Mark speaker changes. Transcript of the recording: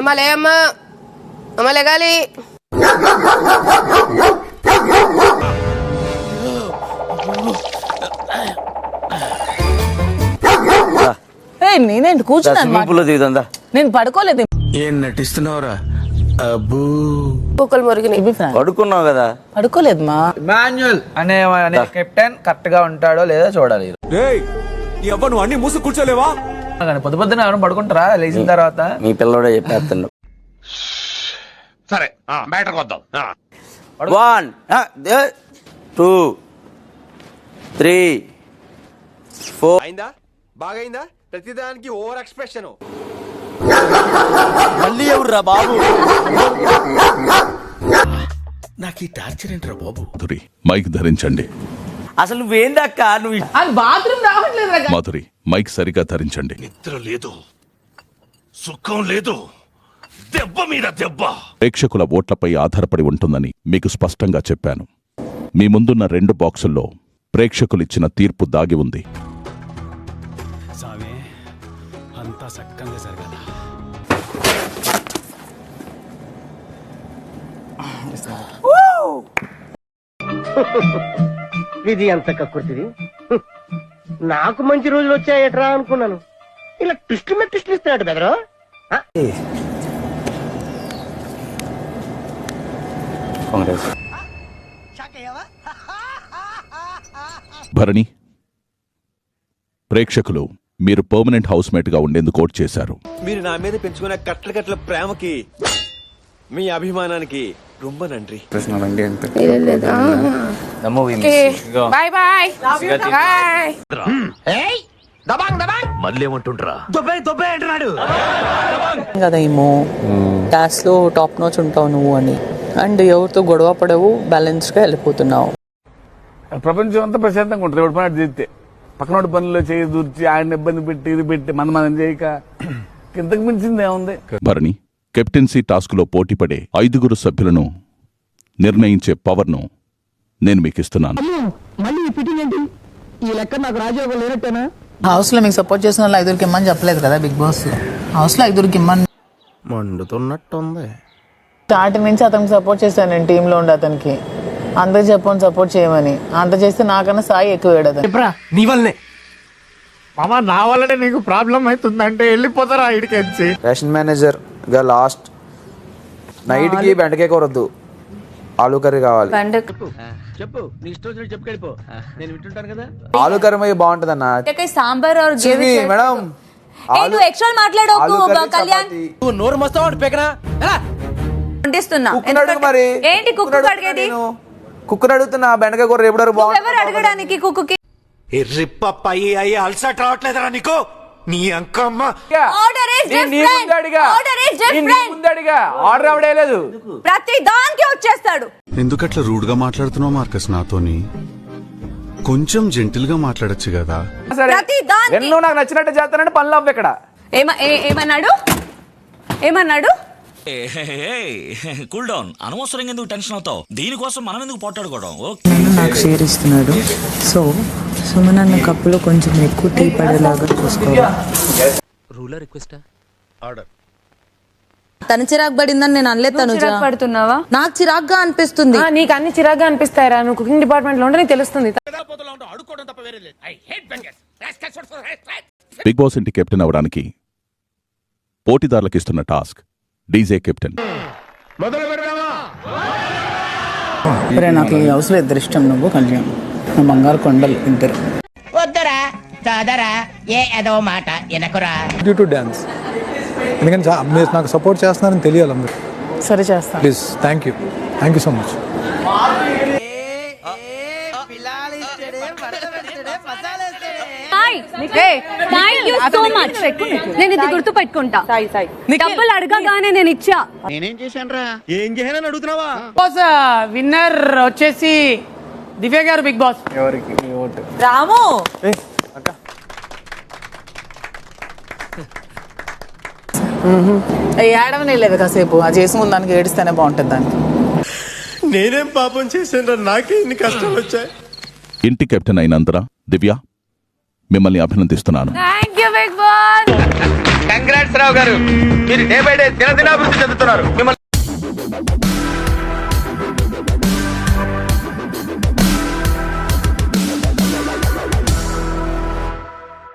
Speaker 1: అమ్మ లేమ్మా, అమ్మ లేగాలి.
Speaker 2: నేనేంటి కూర్చున్నా, నేను పడుకోలేదు.
Speaker 3: ఏం నటిస్తున్నావురా? అబ్బూ
Speaker 1: కుక్కలు మురిగినాయి.
Speaker 4: పడుకున్నావు కదా?
Speaker 2: పడుకోలేదు మా
Speaker 5: మాన్యువల్ అనే కెప్టెన్ కరెక్ట్ గా ఉంటాడో లేదో చూడాలి.
Speaker 3: నువ్వు అన్ని మూసు కూర్చోలేవా?
Speaker 5: పొద్దు పొద్దున ఎవరైనా పడుకుంటారా లేచిన తర్వాత?
Speaker 4: మీ పిల్లడే చెప్పేస్తున్నాడు.
Speaker 6: సరే బ్యాటర్కి వద్దాం.
Speaker 4: 1 2 3 4
Speaker 6: అయిందా? బాగైందా? ప్రతిదానికి ఓవర్ ఎక్స్ప్రెషన్.
Speaker 4: మళ్ళీ ఎవర్రా బాబు?
Speaker 3: నాకు ఈ టార్చర్ ఏంట్రా బాబు?
Speaker 7: మైక్ ధరించండి.
Speaker 4: అసలు నువ్వేందక్క? నువ్వు
Speaker 2: బాత్రూమ్ రావట్లేదు.
Speaker 7: మాధురి మైక్ సరిగా ధరించండి.
Speaker 6: నిద్ర లేదు, సుఖం లేదు, దెబ్బ మీద దెబ్బ.
Speaker 7: ప్రేక్షకుల ఓట్లపై ఆధారపడి ఉంటుందని మీకు స్పష్టంగా చెప్పాను. మీ ముందున్న 2 బాక్సుల్లో ప్రేక్షకులిచ్చిన తీర్పు దాగి ఉంది.
Speaker 3: అంతా సక్కంగా జరగాల.
Speaker 8: ఇది ఎంత కక్కుర్తిది. నాకు మంచి రోజులు వచ్చాయట్రా అనుకున్నాను. ఇలా ట్విస్ట్ మీద ట్విస్ట్ ఇస్తున్నాడు బెదరు.
Speaker 7: భరణి, ప్రేక్షకులు మీరు పర్మనెంట్ హౌస్ మేట్ గా ఉండేందుకు ఓట్ చేశారు.
Speaker 6: మీరు నా మీద పెంచుకున్న కట్ల ప్రేమకి, మీ అభిమానానికి రొంబ నండ్రి.
Speaker 1: బాయ్ బాయ్
Speaker 6: మళ్ళీ ఏమంటుండ్రా?
Speaker 2: కదా ఏమో క్లాస్ లో టాప్ నోచ్ ఉంటావు నువ్వు అని, అండ్ ఎవరితో గొడవ పడవు, బ్యాలెన్స్ గా వెళ్ళిపోతున్నావు.
Speaker 9: ప్రపంచం అంతా ప్రశాంతంగా ఉంటుంది. ఎవరి పని చేస్తే పక్కనోటి పనుల్లో చేయి దూర్చి ఆయన ఇబ్బంది పెట్టి ఇది పెట్టి మనం చేయక ఇంతకు మించింది ఏముంది?
Speaker 7: భరణి, కెప్టెన్సీ టాస్క్లో పోటీపడే 5 సభ్యులను నిర్ణయించే పవర్ను నేను మీకు ఇస్తున్నాను.
Speaker 2: హౌస్ లో మీకు సపోర్ట్ చేసిన వాళ్ళు 5 ఇమ్మని చెప్పలేదు కదా బిగ్ బాస్. హౌస్ లో 5 ఇమ్మని
Speaker 3: మండుతున్నట్టుంది.
Speaker 2: స్టార్టింగ్ నుంచి అతనికి సపోర్ట్ చేశాను నేను, టీమ్ లో ఉండి అతనికి అందరు చెప్పని సపోర్ట్ చేయమని. అంత చేస్తే నాకన్నా సాయి ఎక్కువ వేయడం.
Speaker 3: నీ వల్లనే మామా, నా వల్లనే నీకు ప్రాబ్లం అవుతుందంటే వెళ్ళిపోతారా ఇడికెచ్చి.
Speaker 5: రేషన్ మేనేజర్ గా లాస్ట్ నైట్ కి బెండకాయ కూరొద్దు, ఆలూ కర్రీ కావాలి.
Speaker 8: చెప్పు, నీ ఇష్టం వచ్చినట్టు చెప్పుకెళ్ళిపో, నేను వింటుంటాను కదా.
Speaker 5: ఆలూ కర్రీ మై బాగుంటది అన్న.
Speaker 10: సాంబార్
Speaker 5: మేడం
Speaker 10: ఎక్స్ట్రా మాట్లాడకు కళ్యాణ్.
Speaker 5: నువ్వు నోరు మస్తావు పెకనా
Speaker 10: మరి ఏంటి కుక్కు అడిగేది?
Speaker 5: కుక్కర్ అడుగుతున్నా, బెండకాయ కూర రేపు
Speaker 10: ఎవరు అడగడానికి కుక్కుకి?
Speaker 6: ఎర్రిప్పయ్యి అయ్యి అలసట రావట్లేదురా నీకు? నీ అంకమ్మ
Speaker 5: ఆర్డర్ అవడలేదు.
Speaker 10: ప్రతి దానికి వచ్చేస్తాడు.
Speaker 11: ఎందుకట్లా రూడ్ గా మాట్లాడుతున్నావు మార్కస్ నాతోని? కొంచెం జెంటిల్ గా మాట్లాడొచ్చు కదా.
Speaker 10: ప్రతి దానికి
Speaker 5: ఎన్నో నాకు నచ్చినట్టు చేస్తానంటే పనులు అవ్వ ఇక్కడ.
Speaker 10: ఏమన్నాడు?
Speaker 12: కూల్ డౌన్, అనవసరంగా ఎందుకు టెన్షన్ అవుతావు? దీనికోసం మనం ఎందుకు పోట్లాడుకోవడం?
Speaker 2: నాకు షేర్ ఇస్తున్నాడు, సో సుమనన్న కప్పులో కొంచెం ఎక్కువ టీ పడేలాగా చూసుకోవాలి.
Speaker 3: Ruler request order.
Speaker 10: తన చిరాకు పడిందని నేను అనలేదు. తను చిరాకు పడుతున్నావా? నాకు చిరాకుగా అనిపిస్తుంది.
Speaker 1: నీకు అన్ని చిరాగ్గా అనిపిస్తాయరా? నువ్వు కుకింగ్ డిపార్ట్మెంట్ లో ఉంటే నీకు తెలుస్తుంది.
Speaker 7: బిగ్ బాస్ ఇంటి కెప్టెన్ అవడానికి పోటీదారులకు ఇస్తున్న టాస్క్ డీజే కెప్టెన్.
Speaker 2: నాకు ఈ హౌస్ లో 2 ఇష్టం, నువ్వు కళ్యాణ్, నా బంగారు కొండలు 2.
Speaker 8: వద్దరా చాదరా ఏ ఏదో మాట ఎనకురా.
Speaker 9: డాన్స్ ఎందుకంటే మీరు నాకు సపోర్ట్ చేస్తున్నారని తెలియాలి అందరూ.
Speaker 2: సరే చేస్తాను
Speaker 9: please. Thank you so much.
Speaker 10: నేను ఇది గుర్తు పెట్టుకుంటా. డబ్బులు అడగగానే నేను ఇచ్చా.
Speaker 8: నేనేం చేశాను రా? ఏం చేశానని అడుగుతున్నావా?
Speaker 2: విన్నర్ వచ్చేసి దివ్య గారు. బిగ్ బాస్
Speaker 9: ఎవరికి ఓటు?
Speaker 10: రాము
Speaker 2: ఏడవనే లేదు కాసేపు, అది చేసి ముందు దానికి ఏడిస్తేనే బాగుంటుంది దానికి.
Speaker 6: నేనేం పాపం చేశాను? నాకే ఇన్ని కష్టాలు వచ్చాయి.
Speaker 7: ఇంటి కెప్టెన్ అయినందున దివ్య, మిమ్మల్ని అభినందిస్తున్నాను.
Speaker 10: Thank you Bigg Boss.
Speaker 5: Congrats రా
Speaker 13: రామారావు గారు, మీరు డే బై డే దినదినాభివృద్ధి చెందుతున్నారు. మిమ్మల్ని